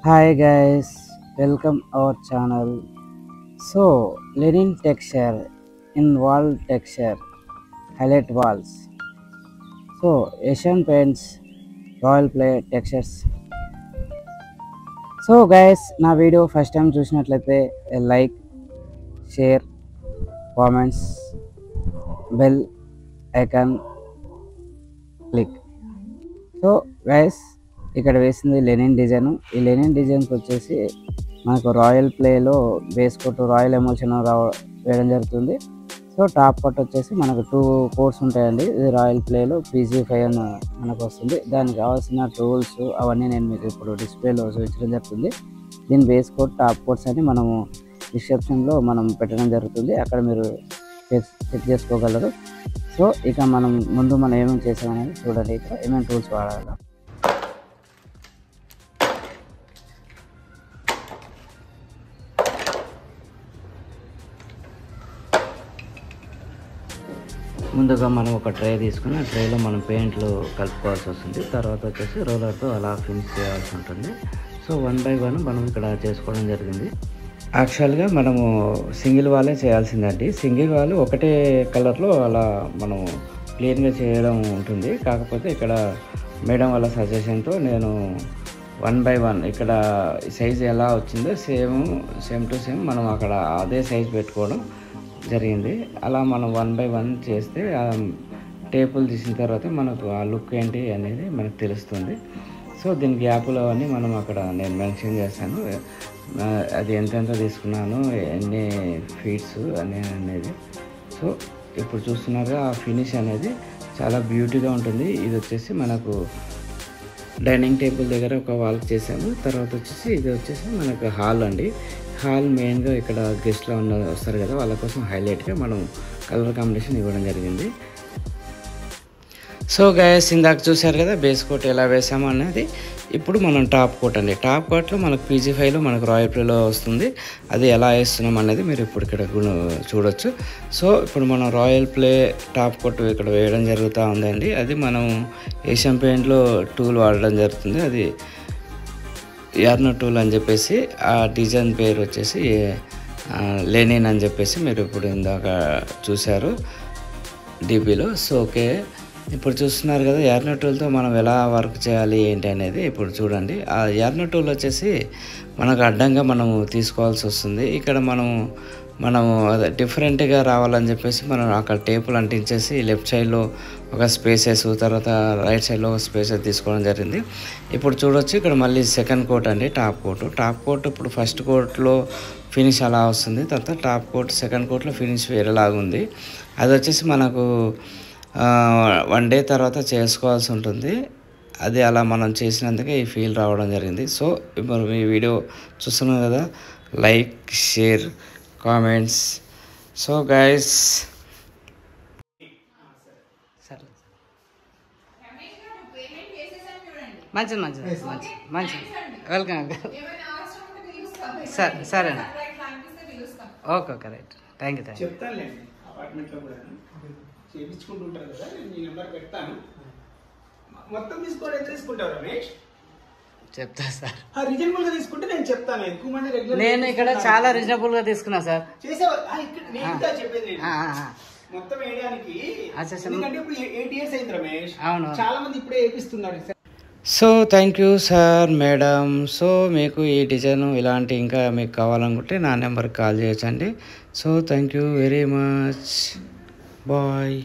Hi guys, welcome our channel. So, linen texture in wall texture, highlight walls. So, Asian Paints Royal Play textures. So guys, నా video first time చూసినట్లయితే like, share, comments, bell icon click. So guys, ఇక్కడ వేసింది Lenin design. ఈ Lenin డిజైన్కి వచ్చేసి మనకు royal ప్లేలో base coat royal emotion వేయడం జరుగుతుంది. సో టాప్ కోట్ వచ్చేసి మనకు 2 కోట్స్ ఉంటాయండి. ఇది రాయల్ ప్లేలో PG5 అని మనకు వస్తుంది. దానికి కావాల్సిన టూల్స్ అవన్నీ నేను మీకు ఇప్పుడు డిస్ప్లేలో చూపించడం జరుగుతుంది. దీని బేస్ కోట్ టాప్ కోట్స్ అని మనము డిస్క్రిప్షన్లో మనం పెట్టడం జరుగుతుంది. అక్కడ మీరు చెక్ చేసుకోగలరు. సో ఇక మనం ఏమేమి చేసామనేది చూడండి. ఇక్కడ ఏమేమి టూల్స్ వాడాలి. ముందుగా మనం ఒక ట్రే తీసుకుని ఆ ట్రేలో మనం పెయింట్లు కలుపుకోవాల్సి వస్తుంది. తర్వాత వచ్చేసి రోలర్తో అలా ఫినిష్ చేయాల్సి ఉంటుంది. సో 1 బై 1 మనం ఇక్కడ చేసుకోవడం జరిగింది. యాక్చువల్గా మనము సింగిల్ వాలే చేయాల్సిందండి. సింగిల్ వాల్ ఒకటే కలర్లో అలా మనం క్లీన్గా చేయడం ఉంటుంది. కాకపోతే ఇక్కడ మేడం వాళ్ళ సజెషన్తో నేను 1 బై 1 ఇక్కడ సైజ్ ఎలా వచ్చిందో సేమ్ టు సేమ్ మనం అక్కడ అదే సైజ్ పెట్టుకోవడం జరిగింది. అలా మనం 1 బై 1 చేస్తే టేపులు తీసిన తర్వాత మనకు ఆ లుక్ ఏంటి అనేది మనకు తెలుస్తుంది. సో దీని గ్యాపులు అవన్నీ మనం అక్కడ నేను మెన్షన్ చేస్తాను. అది ఎంతెంత తీసుకున్నాను, ఎన్ని ఫీట్స్ అనేది. సో ఇప్పుడు చూస్తున్నారుగా ఆ ఫినిష్ అనేది చాలా బ్యూటీగా ఉంటుంది. ఇది వచ్చేసి మనకు డైనింగ్ టేబుల్ దగ్గర ఒక వాల్ చేసాము. తర్వాత వచ్చేసి ఇది వచ్చేసి మనకు హాల్ అండి. హాల్ మెయిన్గా ఇక్కడ గెస్ట్లో వస్తారు కదా, వాళ్ళ కోసం హైలైట్గా మనం కలర్ కాంబినేషన్ ఇవ్వడం జరిగింది. సో గైస్, ఇందాక చూసారు కదా బేస్ కోట్ ఎలా వేసాము అనేది. ఇప్పుడు మనం టాప్ కోట్ అండి. టాప్ కోట్లో మనకు PG5లో మనకు రాయల్ ప్లేలో వస్తుంది. అది ఎలా వేస్తున్నాం అనేది మీరు ఇప్పుడు ఇక్కడ చూడొచ్చు. సో ఇప్పుడు మనం రాయల్ ప్లే టాప్ కోట్ ఇక్కడ వేయడం జరుగుతూ ఉందండి. అది మనం ఏషియన్ పెయింట్లో టూల్ వాడడం జరుగుతుంది. అది యార్నో టూల్ అని చెప్పేసి, ఆ డిజైన్ పేరు వచ్చేసి లెనిన్ అని చెప్పేసి మీరు ఇప్పుడు ఇందాక చూశారు DPలో. సో ఓకే, ఇప్పుడు చూస్తున్నారు కదా యార్నో టూల్తో మనం ఎలా వర్క్ చేయాలి ఏంటి అనేది ఇప్పుడు చూడండి. ఆ యార్నో టూల్ వచ్చేసి మనకు అడ్డంగా మనము తీసుకోవాల్సి వస్తుంది. ఇక్కడ మనము అదే డిఫరెంట్గా రావాలని చెప్పేసి మనం అక్కడ టేపులు అంటించేసి లెఫ్ట్ సైడ్లో ఒక స్పేసెస్, తర్వాత రైట్ సైడ్లో ఒక స్పేసెస్ తీసుకోవడం జరిగింది. ఇప్పుడు చూడొచ్చు ఇక్కడ మళ్ళీ సెకండ్ కోట్ అండి, టాప్ కోట్. ఇప్పుడు ఫస్ట్ కోట్లో ఫినిష్ అలా వస్తుంది. తర్వాత టాప్ కోట్ సెకండ్ కోట్లో ఫినిష్ వేరేలాగా ఉంది. అది వచ్చేసి మనకు 1 డే తర్వాత చేసుకోవాల్సి ఉంటుంది. అది అలా మనం చేసినందుకే ఈ ఫీల్ రావడం జరిగింది. సో ఇప్పుడు మీ వీడియో చూస్తున్నాం కదా, like, share, comments. So guys, మంచిది వెల్కమ్. సరే అండి, ఓకే రైట్, థ్యాంక్ యూ. చెప్తానులేండి, అపార్ట్మెంట్లో కూడా చేయించుకుంటుంటారు కదా, నేను మీ నెంబర్ పెడతాను. మొత్తం తీసుకోవడం ఎంత తీసుకుంటావు రమేష్? చెప్తా సార్. రీజనబుల్ గా తీసుకుంటే నేను చెప్తాను. ఎక్కువ మంది రెగ్యులర్ నేను ఇక్కడ చాలా రీజనబుల్ గా తీసుకున్నా సార్. చెప్పేది మొత్తం వేయడానికి. ఎందుకంటే ఇప్పుడు 8 years అయింది రమేష్. అవును, చాలా మంది ఇప్పుడే వేపిస్తున్నారు. So thank you sir, madam. So మీకు ఈ డిజైన్ ఇలాంటి ఇంకా మీకు కావాలనుకుంటే నా నెంబర్కి కాల్ చేయొచ్చండి. So thank you very much, bye.